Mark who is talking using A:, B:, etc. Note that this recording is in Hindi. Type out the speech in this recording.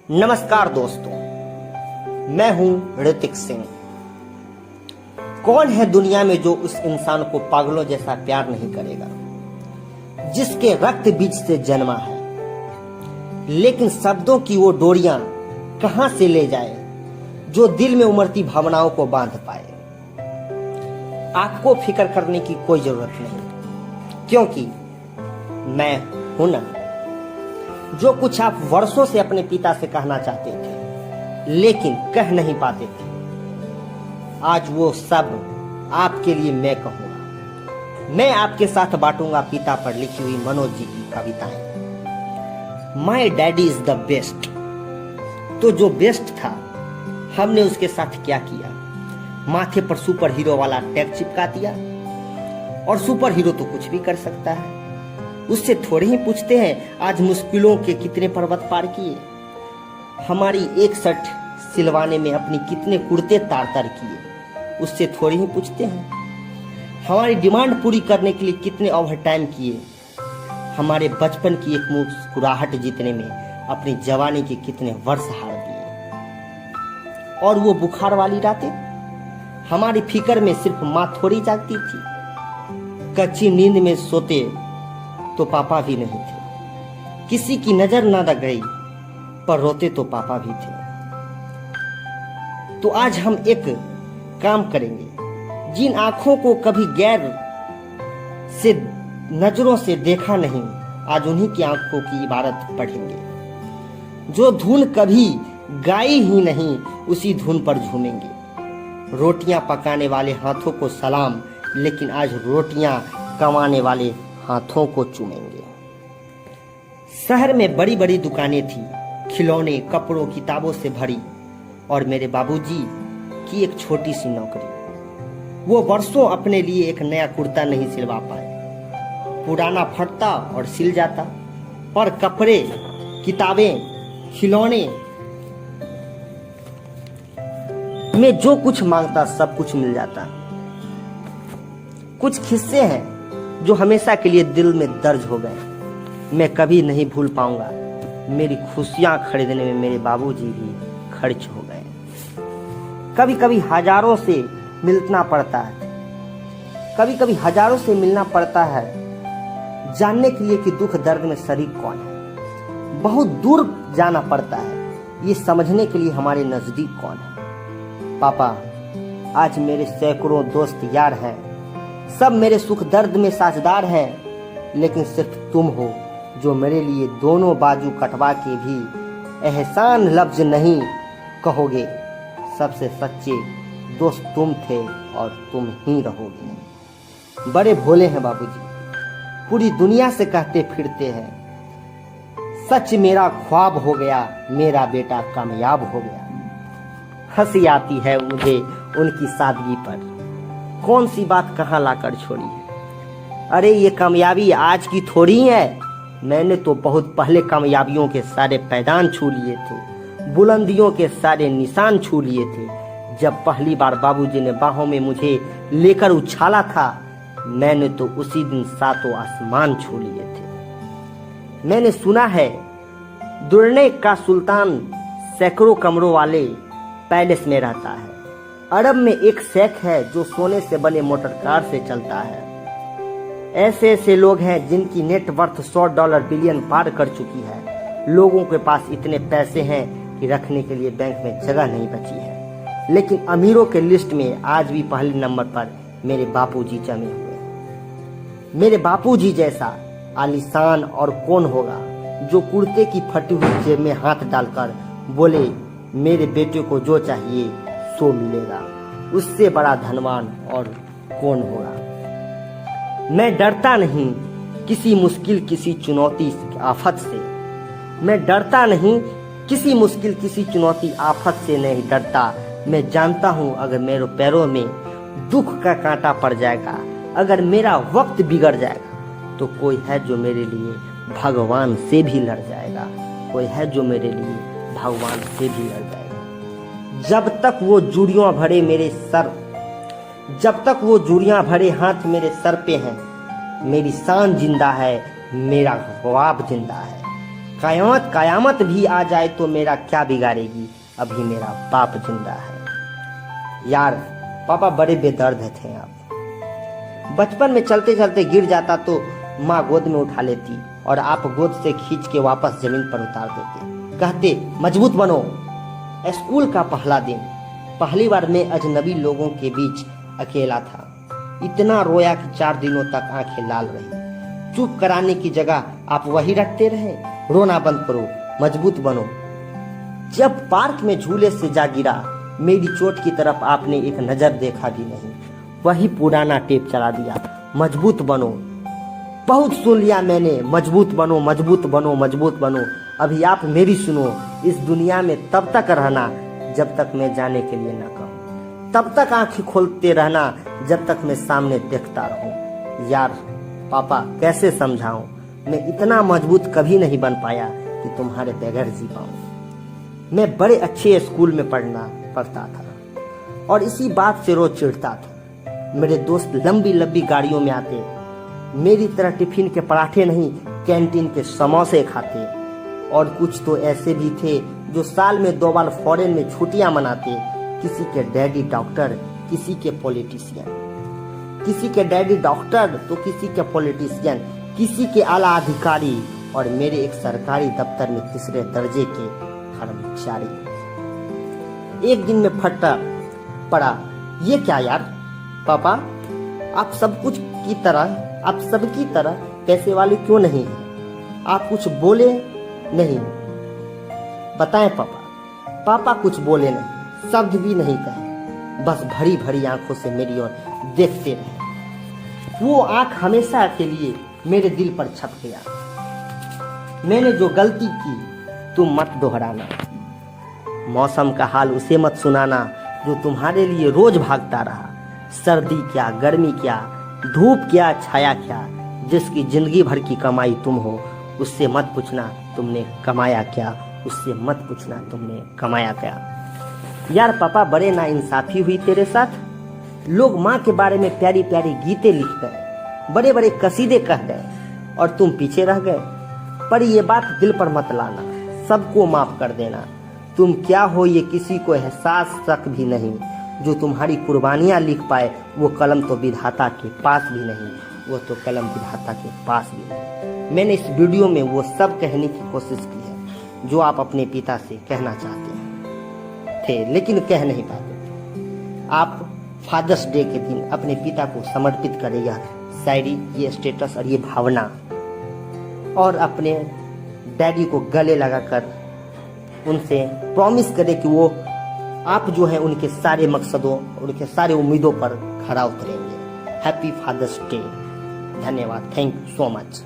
A: नमस्कार दोस्तों, मैं हूं ऋतिक सिंह। कौन है दुनिया में जो उस इंसान को पागलों जैसा प्यार नहीं करेगा, जिसके रक्त बीज से जन्मा है, लेकिन शब्दों की वो डोरियां कहां से ले जाए जो दिल में उमड़ती भावनाओं को बांध पाए। आपको फिक्र करने की कोई जरूरत नहीं, क्योंकि मैं हूं ना। जो कुछ आप वर्षों से अपने पिता से कहना चाहते थे लेकिन कह नहीं पाते थे, आज वो सब आपके लिए मैं कहूंगा। मैं आपके साथ बांटूंगा पिता पर लिखी हुई मनोज जी की कविताएं। My daddy is the best. तो जो बेस्ट था, हमने उसके साथ क्या किया? माथे पर सुपर हीरो वाला टैग चिपका दिया। और सुपर हीरो तो कुछ भी कर सकता है, उससे थोड़े ही पूछते हैं आज मुश्किलों के कितने पर्वत पार किए, हमारी एक शर्ट सिलवाने में अपनी कितने कुर्ते तार तार किए, उससे थोड़े ही पूछते हैं हमारी डिमांड पूरी करने के लिए कितने ओवर टाइम किए, हमारे बचपन की एक मुस्कुराहट जीतने में अपनी जवानी के कितने वर्ष हार दिए। और वो बुखार वाली रातें, हमारी फिक्र में सिर्फ माँ थोड़ी जागती थी। कच्ची नींद में सोते तो पापा भी नहीं थे, किसी की नजर ना लग गई पर रोते तो पापा भी थे। तो आज हम एक काम करेंगे, जिन आंखों को कभी गैर से नजरों से देखा नहीं, आज उन्हीं की आंखों की इबारत पढ़ेंगे। जो धुन कभी गाई ही नहीं, उसी धुन पर झूमेंगे। रोटियां पकाने वाले हाथों को सलाम, लेकिन आज रोटियां कमाने वाले हाथों को चूमेंगे। शहर में बड़ी बड़ी दुकानें थी, खिलौने, कपड़ों, किताबों से भरी, और मेरे बाबूजी की एक छोटी सी नौकरी। वो वर्षों अपने लिए एक नया कुर्ता नहीं सिलवा पाए। पुराना फटता और सिल जाता, पर कपड़े, किताबें, खिलौने में जो कुछ मांगता सब कुछ मिल जाता। कुछ किस्से हैं जो हमेशा के लिए दिल में दर्ज हो गए। मैं कभी नहीं भूल पाऊंगा, मेरी खुशियां खरीदने में मेरे बाबूजी भी खर्च हो गए। कभी कभी हजारों से मिलना पड़ता है, कभी कभी हजारों से मिलना पड़ता है जानने के लिए कि दुख दर्द में शरीक कौन है। बहुत दूर जाना पड़ता है ये समझने के लिए हमारे नजदीक कौन है। पापा, आज मेरे सैकड़ों दोस्त यार हैं, सब मेरे सुख दर्द में साझेदार हैं, लेकिन सिर्फ तुम हो जो मेरे लिए दोनों बाजू कटवा के भी एहसान लफ्ज नहीं कहोगे। सबसे सच्चे दोस्त तुम थे और तुम ही रहोगे। बड़े भोले हैं बाबूजी, पूरी दुनिया से कहते फिरते हैं सच मेरा ख्वाब हो गया, मेरा बेटा कामयाब हो गया। हंसी आती है मुझे उनकी सादगी पर, कौन सी बात कहाँ लाकर छोड़ी है। अरे ये कामयाबी आज की थोड़ी है, मैंने तो बहुत पहले कामयाबियों के सारे पैदान छू लिए थे, बुलंदियों के सारे निशान छू लिए थे। जब पहली बार बाबूजी ने बाहों में मुझे लेकर उछाला था, मैंने तो उसी दिन सातों आसमान छू लिए थे। मैंने सुना है दुर्ने का सुल्तान सैकड़ों कमरों वाले पैलेस में रहता है। अरब में एक शेख है जो सोने से बने मोटर कार से चलता है। ऐसे ऐसे लोग हैं जिनकी नेट वर्थ $100 बिलियन पार कर चुकी है। लोगों के पास इतने पैसे हैं कि रखने के लिए बैंक में जगह नहीं बची है, लेकिन अमीरों के लिस्ट में आज भी पहले नंबर पर मेरे बापूजी जमे हुए हैं। मेरे बापूजी जैसा आलीशान और कौन होगा जो कुर्ते की फटी हुई जेब में हाथ डालकर बोले मेरे बेटे को जो चाहिए सो मिलेगा। उससे बड़ा धनवान और कौन होगा। मैं डरता नहीं किसी मुश्किल, किसी चुनौती, आफत से। मैं डरता नहीं किसी मुश्किल, किसी चुनौती, आफत से नहीं डरता। मैं जानता हूँ अगर मेरे पैरों में दुख का कांटा पड़ जाएगा, अगर मेरा वक्त बिगड़ जाएगा, तो कोई है जो मेरे लिए भगवान से भी लड़ जाएगा। कोई है जो मेरे लिए भगवान से भी लड़ जाएगा। जब तक वो चूड़ियां भरे मेरे सर, जब तक वो चूड़ियां भरे हाथ मेरे सर पे हैं, मेरी शान जिंदा है, मेरा ख्वाब जिंदा है। कयामत कयामत भी आ जाए तो मेरा क्या बिगाड़ेगी, अभी मेरा बाप जिंदा है। यार पापा बड़े बेदर्द थे आप। बचपन में चलते चलते गिर जाता तो माँ गोद में उठा लेती और आप गोद से खींच के वापस जमीन पर उतार देते, कहते मजबूत बनो। स्कूल का पहला दिन, पहली बार मैं अजनबी लोगों के बीच अकेला था। इतना रोया कि 4 दिनों तक आंखें लाल रही। चुप कराने की जगह आप वही रटते रहे, रोना बंद करो, मजबूत बनो। जब पार्क में झूले से जा गिरा, मेरी चोट की तरफ आपने एक नजर देखा भी नहीं, वही पुराना टेप चला दिया, मजबूत बनो। बहुत सुन लिया मैंने, मजबूत बनो मजबूत बनो मजबूत बनो। अभी आप मेरी सुनो, इस दुनिया में तब तक रहना जब तक मैं जाने के लिए ना कहूँ, तब तक आंखें खोलते रहना जब तक मैं सामने देखता रहूं। यार पापा कैसे समझाऊं, मैं इतना मजबूत कभी नहीं बन पाया कि तुम्हारे बगैर जी पाऊं। मैं बड़े अच्छे स्कूल में पढ़ता था और इसी बात से रोज चिढ़ता था। मेरे दोस्त लंबी लंबी गाड़ियों में आते, मेरी तरह टिफिन के पराठे नहीं कैंटीन के समोसे खाते। और कुछ तो ऐसे भी थे जो साल में 2 बार फॉरेन में छुट्टियां मनाते। किसी के डैडी डॉक्टर, किसी के पॉलिटिशियन, किसी के डैडी डॉक्टर तो किसी के पॉलिटिशियन, किसी के आला अधिकारी और मेरे एक सरकारी दफ्तर में 3रे दर्जे के कर्मचारी। एक दिन में फटा पड़ा, ये क्या यार पापा, आप सब कुछ की तरह, आप सबकी तरह पैसे वाले क्यों नहीं हैं? आप कुछ बोले नहीं, बताएं पापा। पापा कुछ बोले नहीं, शब्द भी नहीं कहे, बस भरी भरी आंखों से मेरी ओर देखते रहे। वो आंख हमेशा के लिए मेरे दिल पर छप गया। मैंने जो गलती की तुम मत दोहराना, मौसम का हाल उसे मत सुनाना जो तुम्हारे लिए रोज भागता रहा। सर्दी क्या, गर्मी क्या, धूप क्या, छाया क्या, जिसकी जिंदगी भर की कमाई तुम हो, उससे मत पूछना तुमने कमाया क्या, उससे मत पूछना तुमने कमाया क्या। यार पापा बड़े नाइंसाफी हुई तेरे साथ। लोग माँ के बारे में प्यारी प्यारी गीतें लिख गए, बड़े बड़े कसीदे कह गए और तुम पीछे रह गए। पर ये बात दिल पर मत लाना, सबको माफ कर देना। तुम क्या हो ये किसी को एहसास तक भी नहीं। जो तुम्हारी कुर्बानियां लिख पाए वो कलम तो विधाता के पास भी नहीं, वो तो कलम विधाता के पास भी नहीं। मैंने इस वीडियो में वो सब कहने की कोशिश की है जो आप अपने पिता से कहना चाहते थे लेकिन कह नहीं पाते। आप फादर्स डे के दिन अपने पिता को समर्पित करें यह शायरी, ये स्टेटस और ये भावना, और अपने डैडी को गले लगाकर उनसे प्रॉमिस करें कि वो आप जो है उनके सारे मकसदों, उनके सारे उम्मीदों पर खरा उतरेंगे। Happy Father's Day. धन्यवाद, थैंक यू सो मच।